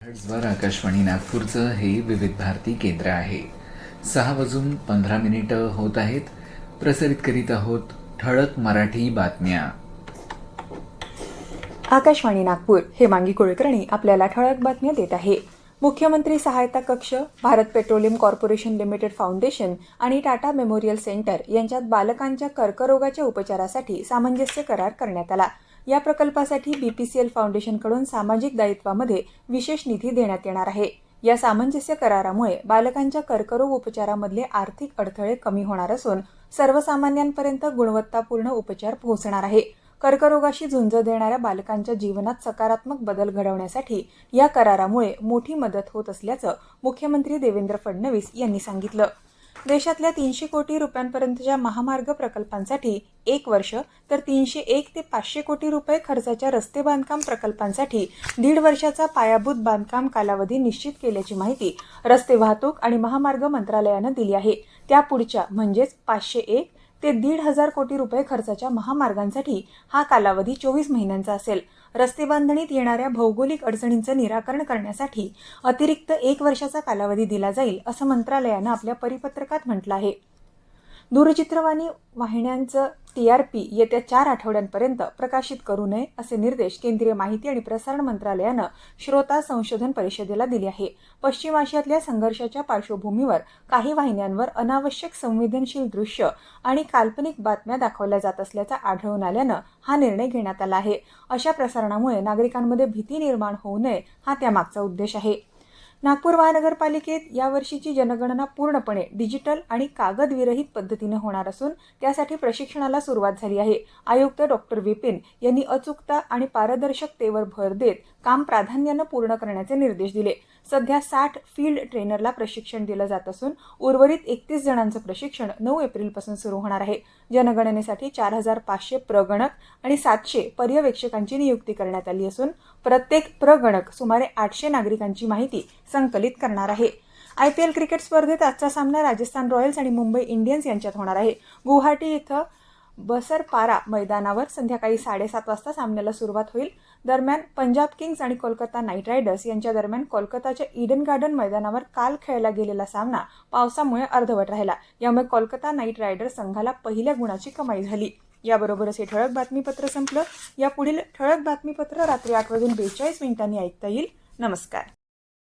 वर आकाशवाणी नागपूरचं हे विविध भारती केंद्र आहे. 6:15 होत आहेत. प्रसारित करीत आहोत ठळक मराठी बातम्या. आकाशवाणी नागपूर हे मांगी कुलकर्णी आपल्याला ठळक बातम्या देत आहे. मुख्यमंत्री सहायता कक्ष, Bharat petroleum corporation limited foundation आणि टाटा मेमोरियल सेंटर यांच्यात बालकांच्या कर्करोगाच्या उपचारासाठी सामंजस्य करार करण्यात आला. या प्रकल्पासाठी बीपीसीएल फाउंडेशनकडून सामाजिक दायित्वामध्ये विशेष निधी देण्यात येणार आहे. या सामंजस्य करारामुळे बालकांच्या कर्करोग उपचारामधले आर्थिक अडथळे कमी होणार असून सर्वसामान्यांपर्यंत गुणवत्तापूर्ण उपचार पोहोचणार आहे. कर्करोगाशी झुंज देणाऱ्या बालकांच्या जीवनात सकारात्मक बदल घडवण्यासाठी या करारामुळे मोठी मदत होत असल्याचं मुख्यमंत्री देवेंद्र फडणवीस यांनी सांगितलं. देशातल्या 300 कोटी रुपयांपर्यंतच्या महामार्ग प्रकल्पांसाठी 1 वर्ष तर 301 ते 500 कोटी रुपये खर्चाच्या रस्ते बांधकाम प्रकल्पांसाठी 1.5 वर्षाचा पायाभूत बांधकाम कालावधी निश्चित केल्याची माहिती रस्ते वाहतूक आणि महामार्ग मंत्रालयानं दिली आहे. त्यापुढच्या म्हणजेच 501 ते 1,500 कोटी रुपये खर्चाच्या महामार्गांसाठी हा कालावधी 24 महिन्यांचा असेल. रस्ते बांधणीत येणाऱ्या भौगोलिक अडचणींचं निराकरण करण्यासाठी अतिरिक्त 1 वर्षाचा कालावधी दिला जाईल, असं मंत्रालयानं आपल्या परिपत्रकात म्हटलं आहे. दूरचित्रवाणी वाहिन्यांचं TRP येत्या 4 आठवड्यांपर्यंत प्रकाशित करू नये असे निर्देश केंद्रीय माहिती आणि प्रसारण मंत्रालयानं श्रोता संशोधन परिषदेला दिले आहे. पश्चिम आशियातल्या संघर्षाच्या पार्श्वभूमीवर काही वाहिन्यांवर अनावश्यक संवेदनशील दृश्य आणि काल्पनिक बातम्या दाखवल्या जात असल्याचं आढळून आल्यानं हा निर्णय घेण्यात आला आहे. अशा प्रसारणामुळे नागरिकांमध्ये भीती निर्माण होऊ नये हा त्यामागचा उद्देश आहे. नागपूर महानगरपालिकेत यावर्षीची जनगणना पूर्णपणे डिजिटल आणि कागदविरहित पद्धतीने होणार असून त्यासाठी प्रशिक्षणाला सुरुवात झाली आहे. आयुक्त डॉक्टर विपिन यांनी अचूकता आणि पारदर्शकतेवर भर देत काम प्राधान्यानं पूर्ण करण्याचे निर्देश दिले. सध्या 60 फील्ड ट्रेनरला प्रशिक्षण दिलं जात असून उर्वरित 31 जणांचं प्रशिक्षण 9 एप्रिलपासून सुरू होणार आहे. जनगणनेसाठी 4,500 प्रगणक आणि 700 पर्यवेक्षकांची नियुक्ती करण्यात आली असून प्रत्येक प्रगणक सुमारे 800 नागरिकांची माहिती संकलित करणार आहे. IPL क्रिकेट स्पर्धेत आजचा सामना राजस्थान रॉयल्स आणि मुंबई इंडियन्स यांच्यात होणार आहे. गुवाहाटी इथं बसरपारा मैदानावर संध्याकाळी 7:30 वाजता सामन्याला सुरुवात होईल. दरम्यान पंजाब किंग्स आणि कोलकाता नाईट रायडर्स यांच्या दरम्यान कोलकाताच्या ईडन गार्डन मैदानावर काल खेळला गेलेला सामना पावसामुळे अर्धवट राहिला. यामुळे कोलकाता नाईट रायडर्स संघाला पहिल्या गुणाची कमाई झाली. याबरोबरच हे ठळक बातमीपत्र संपलं. यापुढील ठळक बातमीपत्र रात्री 8:42 ऐकता येईल. नमस्कार.